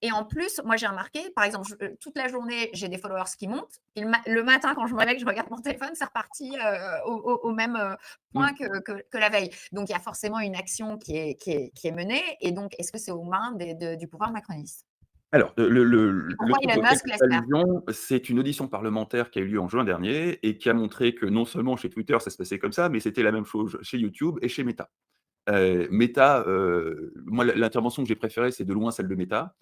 Et en plus, moi, j'ai remarqué, par exemple, toute la journée, j'ai des followers qui montent et le matin, quand je me réveille, que je regarde mon téléphone, c'est reparti, au même, point Mmh. que la veille. Donc il y a forcément une action qui est menée et donc est-ce que c'est aux mains du pouvoir macroniste? Alors, Et le pourquoi truc Elon auquel Musk tu laisse fais faire? allusion, c'est une audition parlementaire qui a eu lieu en juin dernier et qui a montré que non seulement chez Twitter, ça se passait comme ça, mais c'était la même chose chez YouTube et chez Meta. Meta, moi l'intervention que j'ai préférée, c'est de loin celle de Meta,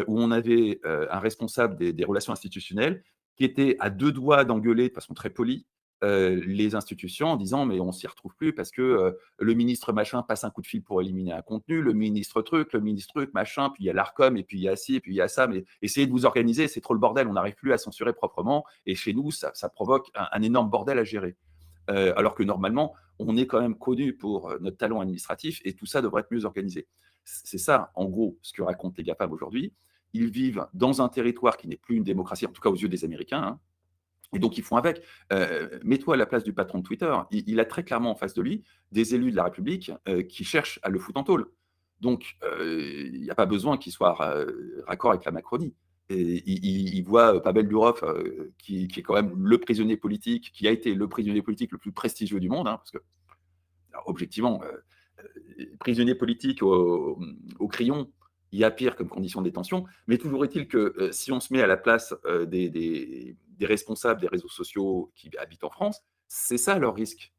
où on avait, un responsable des relations institutionnelles qui était à 2 doigts d'engueuler de façon très polie, les institutions en disant: «Mais on s'y retrouve plus parce que, le ministre machin passe un coup de fil pour éliminer un contenu, le ministre truc, machin, puis il y a l'Arcom et puis il y a ci et puis il y a ça, mais essayez de vous organiser, c'est trop le bordel, on n'arrive plus à censurer proprement et chez nous ça provoque un énorme bordel à gérer». Alors que normalement, on est quand même connu pour, notre talent administratif et tout ça devrait être mieux organisé. C'est ça, en gros, ce que racontent les GAFAM aujourd'hui. Ils vivent dans un territoire qui n'est plus une démocratie, en tout cas aux yeux des Américains, hein, et donc ils font avec. Mets-toi à la place du patron de Twitter. Il a très clairement en face de lui des élus de la République, qui cherchent à le foutre en tôle. Donc il n'y a pas besoin qu'il soit raccord avec la Macronie. Et il voit, Pavel Durov, qui est quand même le prisonnier politique, qui a été le prisonnier politique le plus prestigieux du monde, hein, parce que alors objectivement, prisonnier politique au crayon, il y a pire comme condition de détention. Mais toujours est-il que, si on se met à la place, des responsables des réseaux sociaux qui habitent en France, c'est ça leur risque.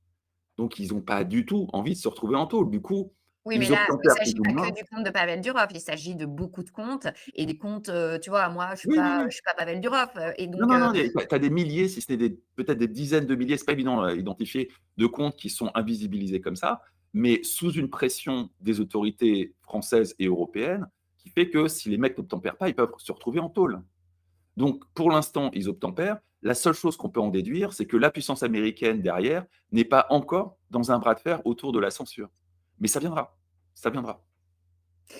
Donc ils n'ont pas du tout envie de se retrouver en tôle. Du coup, Oui, mais ils là, il obtempèrent plus s'agit ou pas que moins. du compte de Pavel Durov, il s'agit de beaucoup de comptes et des comptes, tu vois? Moi, je suis Oui, oui, pas oui. je suis pas Pavel Durov, et Non, donc non, non, tu as des milliers, si ce n'est peut-être des dizaines de milliers, c'est pas évident à identifier, de comptes qui sont invisibilisés comme ça, mais sous une pression des autorités françaises et européennes, qui fait que si les mecs n'obtempèrent pas, ils peuvent se retrouver en tôle. Donc pour l'instant, ils obtempèrent. La seule chose qu'on peut en déduire, c'est que la puissance américaine derrière n'est pas encore dans un bras de fer autour de la censure. Mais ça viendra, ça viendra.